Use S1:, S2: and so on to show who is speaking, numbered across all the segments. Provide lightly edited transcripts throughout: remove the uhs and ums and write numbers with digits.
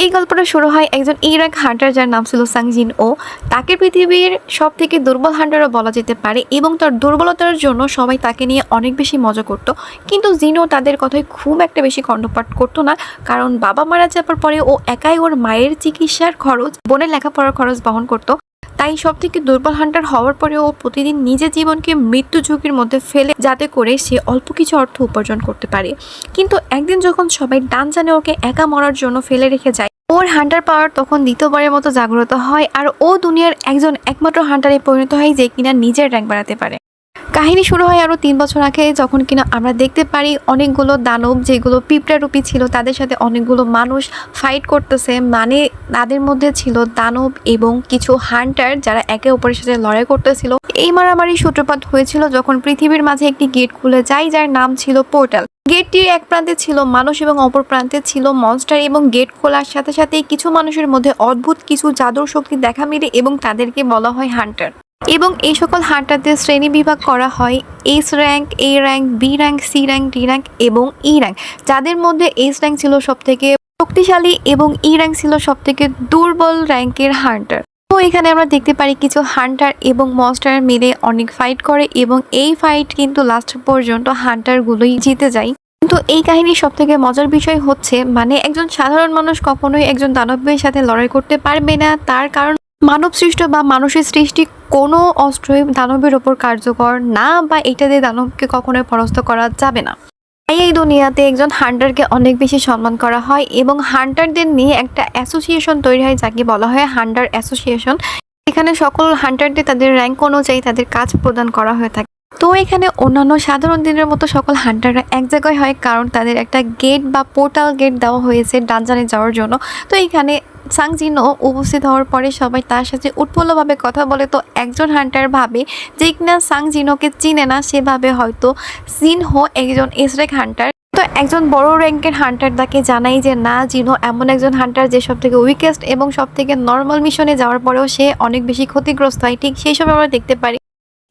S1: এই গল্পটা শুরু হয় একজন ইরাক হান্টার যার নাম ছিল সাংজিন ও। তাকে পৃথিবীর সব থেকে দুর্বল হান্টারও বলা যেতে পারে এবং তার দুর্বলতার জন্য সবাই তাকে নিয়ে অনেক বেশি মজা করত। কিন্তু জিনও তাদের কথায় খুব একটা বেশি কর্ণপাত করতো না, কারণ বাবা মারা যাবার পরে ও একাই ওর মায়ের চিকিৎসার খরচ, বোনের লেখাপড়ার খরচ বহন করত। তাই সব থেকে দুর্বল হান্টার হওয়ার পরে ও প্রতিদিন নিজের জীবনকে মৃত্যু ঝুঁকির মধ্যে ফেলে যাতে করে সে অল্প কিছু অর্থ উপার্জন করতে পারে। কিন্তু একদিন যখন সবাই ডানজানে ওকে একা মরার জন্য ফেলে রেখে যায়, ওর হান্টার পাওয়ার তখন দ্বিতীয়বারের মতো জাগ্রত হয় আর ও দুনিয়ার একজন একমাত্র হান্টারে পরিণত হয় যে কিনা নিজের র্যাঙ্ক বাড়াতে পারে। কাহিনী শুরু হয় আরও 3 বছর আগে, যখন কিনা আমরা দেখতে পারি অনেকগুলো দানব যেগুলো পিঁপড়ারূপী ছিল তাদের সাথে অনেকগুলো মানুষ ফাইট করতেছে। মানে তাদের মধ্যে ছিল দানব এবং কিছু হান্টার যারা একে অপরের সাথে লড়াই করতেছিল। এই মারামারি সূত্রপাত হয়েছিল যখন পৃথিবীর মাঝে একটি গেট খুলে যায় যার নাম ছিল পোর্টাল। গেটটির এক প্রান্তে ছিল মানুষ এবং অপর প্রান্তে ছিল মনস্টার, এবং গেট খোলার সাথে সাথেই কিছু মানুষের মধ্যে অদ্ভুত কিছু জাদুর শক্তি দেখা মিলে এবং তাদেরকে বলা হয় হান্টার। এবং এই সকল হান্টারদের শ্রেণী বিভাগ করা হয় S rank, A rank, B rank, C rank, D rank এবং ই র্যাঙ্ক। যাদের মধ্যে এস র্যাঙ্ক ছিল সব থেকে শক্তিশালী এবং ই র্যাঙ্ক ছিল সব থেকে দুর্বল র্যাঙ্কের হান্টার। তো এখানে আমরা দেখতে পারি কিছু হান্টার এবং মনস্টার মিলে অনেক ফাইট করে এবং এই ফাইট কিন্তু লাস্ট পর্যন্ত হান্টারগুলোই জিতে যায়। কিন্তু এই কাহিনীর সব থেকে মজার বিষয় হচ্ছে, মানে একজন সাধারণ মানুষ কখনোই একজন দানবের সাথে লড়াই করতে পারবে না, তার কারণ মানব সৃষ্ট বা মানুষের সৃষ্টি কোনো অস্ত্রই দানবের ওপর কার্যকর না, বা এটা দিয়ে দানবকে কখনোই পরাস্ত করা যাবে না। তাই এই দুনিয়াতে একজন হান্টারকে অনেক বেশি সম্মান করা হয় এবং হান্টারদের নিয়ে একটা অ্যাসোসিয়েশন তৈরি হয় যাকে বলা হয় হান্টার অ্যাসোসিয়েশন। এখানে সকল হান্টারদের তাদের র্যাঙ্ক অনুযায়ী তাদের কাজ প্রদান করা হয়ে থাকে। তো এখানে অন্যান্য সাধারণ দিনের মতো সকল হান্টাররা এক জায়গায় হয়, কারণ তাদের একটা গেট বা পোর্টাল গেট দেওয়া হয়েছে ডানজানে যাওয়ার জন্য। তো এখানে সাংজিনও উপস্থিত হওয়ার পরে সবাই তার সাথে উৎফুল্লভাবে কথা বলে। তো একজন হান্টার ভাবে যে কিনা সাংজিনোকে চিনে না, সেভাবে হয়তো জিনহো একজন এস র্যাঙ্ক হান্টার। তো একজন বড় র্যাঙ্কের হান্টার তাকে জানাই যে না, জিনহো এমন একজন হান্টার যে সব থেকে উইকেস্ট এবং সব থেকে নর্মাল মিশনে যাওয়ার পরেও সে অনেক বেশি ক্ষতিগ্রস্ত হয়। ঠিক সেই সময় আমরা দেখতে পারি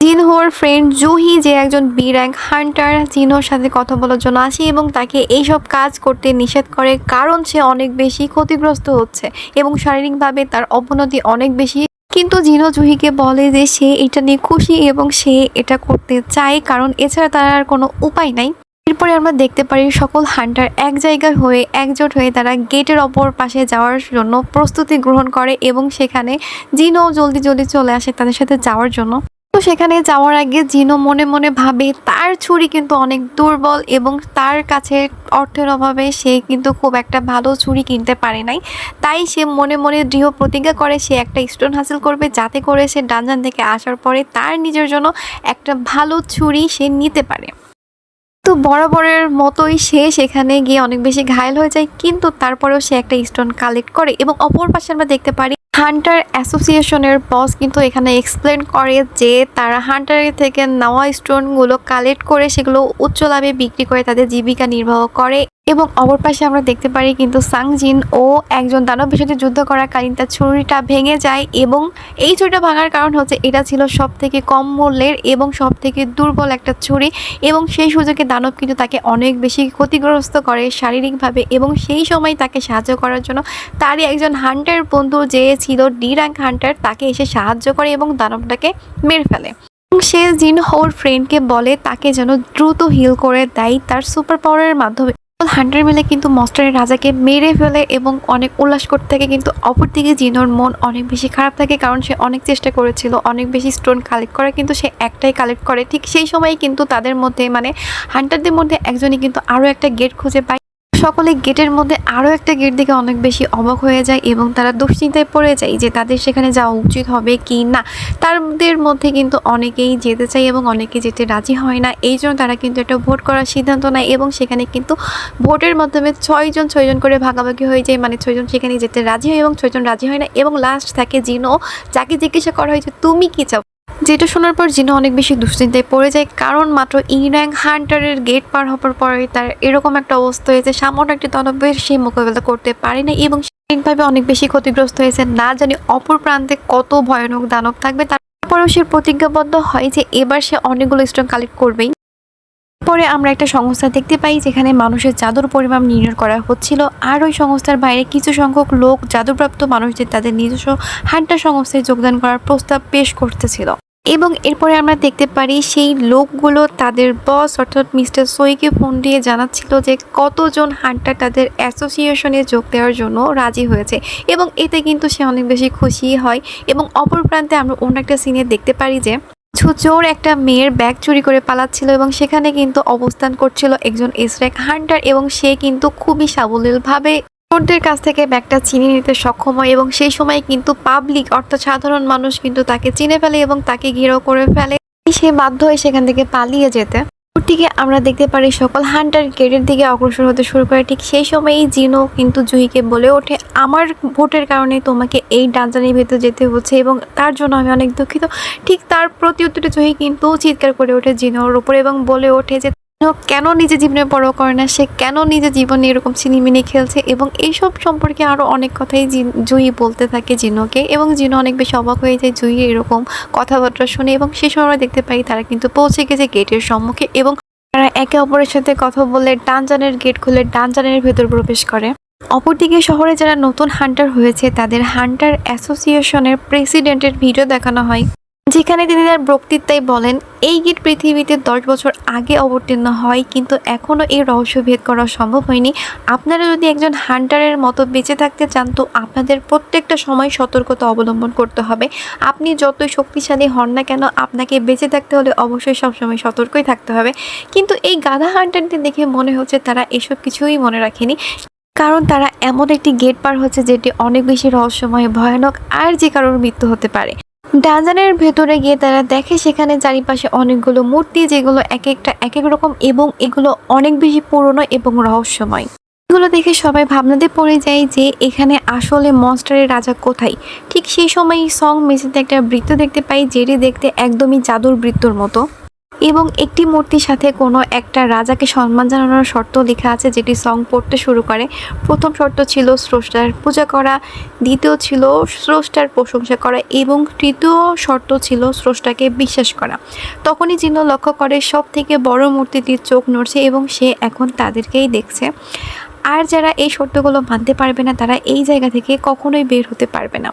S1: জিনহোর ফ্রেন্ড জুহি যে একজন বি র্যাঙ্ক হান্টার জিনহোর সাথে কথা বলার জন্য আসে এবং তাকে এইসব কাজ করতে নিষেধ করে, কারণ সে অনেক বেশি ক্ষতিগ্রস্ত হচ্ছে এবং শারীরিকভাবে তার অবনতি অনেক বেশি। কিন্তু জিনহো জুহিকে বলে যে সে এটা নিয়ে খুশি এবং সে এটা করতে চায়, কারণ এছাড়া তার আর কোনো উপায় নাই। এরপরে আমরা দেখতে পারি সকল হান্টার এক জায়গায় হয়ে একজোট হয়ে তারা গেটের অপর পাশে যাওয়ার জন্য প্রস্তুতি গ্রহণ করে এবং সেখানে জিনও জলদি জলদি চলে আসে তাদের সাথে যাওয়ার জন্য। তো সেখানে যাওয়ার আগে জিনো মনে মনে ভাবে তার ছুরি কিন্তু অনেক দুর্বল এবং তার কাছে অর্থের অভাবে সে কিন্তু খুব একটা ভালো ছুরি কিনতে পারে নাই। তাই সে মনে মনে দৃঢ় প্রতিজ্ঞা করে সে একটা স্টোন হাসিল করবে, যাতে করে সে ডানজান থেকে আসার পরে তার নিজের জন্য একটা ভালো ছুরি সে নিতে পারে। তো বরাবরের মতোই সে সেখানে গিয়ে অনেক বেশি ঘায়েল হয়ে যায়, কিন্তু তারপরেও সে একটা স্টোন কালেক্ট করে। এবং অপর পাশে আমরা দেখতে পারি হান্টার অ্যাসোসিয়েশনের বস কিন্তু এখানে এক্সপ্লেন করে যে তারা হান্টারের থেকে নেওয়া স্টোনগুলো কালেক্ট করে সেগুলো উচ্চ লাভে বিক্রি করে তাদের জীবিকা নির্বাহ করে। এবং অপর পাশে আমরা দেখতে পারি কিন্তু সাংজিন ও একজন দানবের সাথে যুদ্ধ করাকালীন তার ছুরিটা ভেঙে যায়, এবং এই ছুরিটা ভাঙার কারণ হচ্ছে এটা ছিল সব থেকে কম মূল্যের এবং সব থেকে দুর্বল একটা ছুরি, এবং সেই সুযোগে দানব কিন্তু তাকে অনেক বেশি ক্ষতিগ্রস্ত করে শারীরিকভাবে। এবং সেই সময় তাকে সাহায্য করার জন্য তারই একজন হান্টার বন্ধু যে ছিল ডি র্যাঙ্ক হান্টার তাকে এসে সাহায্য করে এবং দানবটাকে মেরে ফেলে। সে জিনহোর ফ্রেন্ডকে বলে তাকে যেন দ্রুত হিল করে দেয় তার সুপার পাওয়ারের মাধ্যমে। হান্টার মিলে কিন্তু মনস্টারের রাজাকে মেরে ফেলে এবং অনেক উল্লাস করতে থাকে। কিন্তু অপরদিকে জিনোর মন অনেক বেশি খারাপ থাকে, কারণ সে অনেক চেষ্টা করেছিল অনেক বেশি স্টোন কালেক্ট করে, কিন্তু সে একটাই কালেক্ট করে। ঠিক সেই সময় কিন্তু তাদের মধ্যে মানে হান্টারদের মধ্যে একজনই কিন্তু আরও একটা গেট খুঁজে পায়। সকলে গেটের মধ্যে আরও একটা গেট দেখে অনেক বেশি অবাক হয়ে যায় এবং তারা দুশ্চিন্তায় পড়ে যায় যে তাদের সেখানে যাওয়া উচিত হবে কি না। তাদের মধ্যে কিন্তু অনেকেই যেতে চায় এবং অনেকে যেতে রাজি হয় না। এই জন্য তারা কিন্তু একটা ভোট করার সিদ্ধান্ত নেয় এবং সেখানে কিন্তু ভোটের মাধ্যমে 6 জন করে ভাগাভাগি হয়ে যায়। মানে 6 জন সেখানে যেতে রাজি হয় এবং 6 জন রাজি হয় না, এবং লাস্ট থাকে জিনো, যাকে জিজ্ঞাসা করা হয়েছে তুমি কি চাও। যেটা শোনার পর জিনো অনেক বেশি দুশ্চিন্তায় পড়ে যায়, কারণ মাত্র ই র্যাঙ্ক হান্টারের গেট পার হওয়ার পরে তার এরকম একটা অবস্থা হয়েছে সামান্য একটি দানবের সে মোকাবেলা করতে পারে না এবং শারীরিকভাবে অনেক বেশি ক্ষতিগ্রস্ত হয়েছে। না জানি অপর প্রান্তে কত ভয়ানক দানব থাকবে। তারপরেও সে প্রতিজ্ঞাবদ্ধ হয় যে এবার সে অনেকগুলো স্টোন কালেক্ট করবেই। পরে আমরা একটা সংস্থা দেখতে পাই যেখানে মানুষের জাদুর পরিমাণ নির্ণয় করা হচ্ছিল, আর ওই সংস্থার বাইরে কিছু সংখ্যক লোক জাদুপ্রাপ্ত মানুষদের তাদের নিজস্ব হান্টার সংস্থায় যোগদান করার প্রস্তাব পেশ করতেছিল। এবং এরপরে আমরা দেখতে পারি সেই লোকগুলো তাদের বস অর্থাৎ মিস্টার সোইকে ফোন দিয়ে জানাচ্ছিল যে কতজন হান্টার তাদের অ্যাসোসিয়েশনে যোগ দেওয়ার জন্য রাজি হয়েছে, এবং এতে কিন্তু সে অনেক বেশি খুশি হয়। এবং অপর প্রান্তে আমরা অন্য একটা সিনে দেখতে পারি যে চোর একটা মেয়ের ব্যাগ চুরি করে পালাচ্ছিল, এবং সেখানে কিন্তু অবস্থান করছিল একজন এসরেক হান্টার, এবং সে কিন্তু খুবই সাবলীলভাবে চোরদের কাছ থেকে ব্যাগটা চিনিয়ে নিতে সক্ষম হয়। এবং সেই সময় কিন্তু পাবলিক অর্থাৎ সাধারণ মানুষ কিন্তু তাকে চিনে ফেলে এবং তাকে ঘেরাও করে ফেলে। সে বাধ্য হয় সেখান থেকে পালিয়ে যেতে। ওটিকে আমরা দেখতে পারি সকল হান্টার গেটের দিকে অগ্রসর হতে শুরু করে। ঠিক সেই সময়ই জিনো কিন্তু জুহিকে বলে ওঠে, আমার ভোটের কারণে তোমাকে এই ডানজানির ভেতর যেতে হচ্ছে এবং তার জন্য আমি অনেক দুঃখিত। ঠিক তার প্রতি উত্তরে জুহি কিন্তু চিৎকার করে ওঠে জিনোর উপর এবং বলে ওঠে যে কেন নিজের জীবনে পরোয়া করে না, সে কেন নিজের জীবনে এরকম ছিনিমিনি খেলছে। এবং এইসব সম্পর্কে আরও অনেক কথাই জুহি বলতে থাকে জিনোকে, এবং জিনো অনেক বেশি অবাক হয়ে যায় জুহি এরকম কথাবার্তা শুনে। এবং সে সময় আমরা দেখতে পাই তারা কিন্তু পৌঁছে গেছে গেটের সম্মুখে, এবং তারা একে অপরের সাথে কথা বলে ডানজানের গেট খুলে ডানজানের ভেতর প্রবেশ করে। অপরদিকে শহরে যারা নতুন হান্টার হয়েছে তাদের হান্টার অ্যাসোসিয়েশনের প্রেসিডেন্টের ভিডিও দেখানো হয়, যেখানে তিনি তার বক্তৃতায় বলেন এই গেট পৃথিবীতে 10 বছর আগে অবতীর্ণ হয়, কিন্তু এখনও এই রহস্য ভেদ করা সম্ভব হয়নি। আপনারা যদি একজন হান্টারের মতো বেঁচে থাকতে চান তো আপনাদের প্রত্যেকটা সময় সতর্কতা অবলম্বন করতে হবে। আপনি যতই শক্তিশালী হন না কেন, আপনাকে বেঁচে থাকতে হলে অবশ্যই সবসময় সতর্কই থাকতে হবে। কিন্তু এই গাধা হান্টারদের দেখে মনে হচ্ছে তারা এসব কিছুই মনে রাখেনি, কারণ তারা এমন একটি গেট পার হচ্ছে যেটি অনেক বেশি রহস্যময়, ভয়ানক, আর যে কারোর মৃত্যু হতে পারে। ডানজানের ভেতরে গিয়ে তারা দেখে সেখানে চারিপাশে অনেকগুলো মূর্তি, যেগুলো এক একটা এক এক রকম, এবং এগুলো অনেক বেশি পুরনো এবং রহস্যময়। এগুলো দেখে সবাই ভাবনাতে পড়ে যায় যে এখানে আসলে মনস্টারের রাজা কোথায়। ঠিক সেই সময়ই সং মেঝেতে একটা বৃত্ত দেখতে পাই, যেটি দেখতে একদমই জাদুর বৃত্তর মতো, এবং একটি মূর্তির সাথে কোনো একটা রাজাকে সম্মান জানানোর শর্ত লেখা আছে, যেটি সং পড়তে শুরু করে। প্রথম শর্ত ছিল স্রষ্টার পূজা করা, দ্বিতীয় ছিল স্রষ্টার প্রশংসা করা, এবং তৃতীয় শর্ত ছিল স্রষ্টাকে বিশ্বাস করা। তখনই জিনো লক্ষ্য করে সব থেকে বড় মূর্তিটির চোখ নড়ছে, এবং সে এখন তাদেরকেই দেখছে। আর যারা এই শর্তগুলো মানতে পারবে না তারা এই জায়গা থেকে কখনোই বের হতে পারবে না।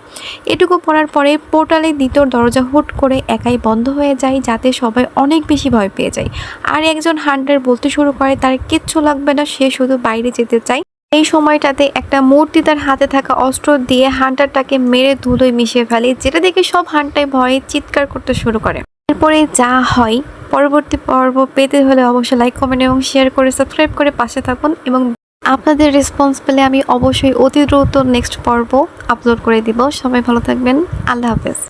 S1: এটুকু পড়ার পরে পোর্টালের দ্বিতীয় দরজা হুট করে একাই বন্ধ হয়ে যায়, যাতে সবাই অনেক বেশি ভয় পেয়ে যায়। আর একজন হান্টার বলতে শুরু করে তার কিচ্ছু লাগবে না, সে শুধু বাইরে যেতে চায়। এই সময়টাতে একটা মূর্তি তার হাতে থাকা অস্ত্র দিয়ে হান্টারটাকে মেরে ধুলোয় মিশিয়ে ফেলে, যেটা দেখে সব হান্টার ভয়ে চিৎকার করতে শুরু করে। এরপরে যা হয়, পরবর্তী পর্ব পেতে হলে অবশ্যই লাইক, কমেন্ট এবং শেয়ার করে সাবস্ক্রাইব করে পাশে থাকুন। এবং আপনাদের রেসপন্স পেলে আমি অবশ্যই অতি দ্রুত নেক্সট পর্ব আপলোড করে দিব। সবাই ভালো থাকবেন। আল্লাহ হাফেজ।